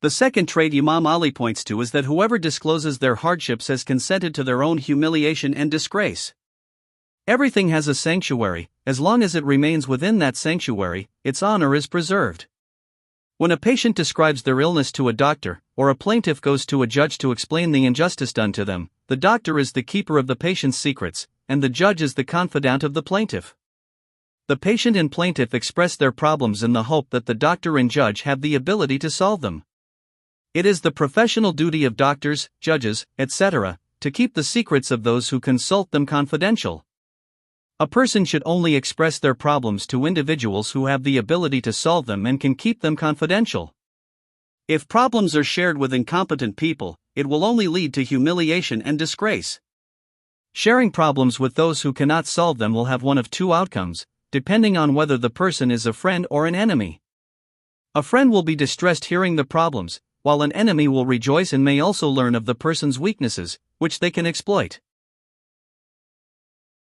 The second trait Imam Ali points to is that whoever discloses their hardships has consented to their own humiliation and disgrace. Everything has a sanctuary. As long as it remains within that sanctuary, its honor is preserved. When a patient describes their illness to a doctor, or a plaintiff goes to a judge to explain the injustice done to them, the doctor is the keeper of the patient's secrets, and the judge is the confidant of the plaintiff. The patient and plaintiff express their problems in the hope that the doctor and judge have the ability to solve them. It is the professional duty of doctors, judges, etc., to keep the secrets of those who consult them confidential. A person should only express their problems to individuals who have the ability to solve them and can keep them confidential. If problems are shared with incompetent people, it will only lead to humiliation and disgrace. Sharing problems with those who cannot solve them will have one of two outcomes, depending on whether the person is a friend or an enemy. A friend will be distressed hearing the problems, while an enemy will rejoice and may also learn of the person's weaknesses, which they can exploit.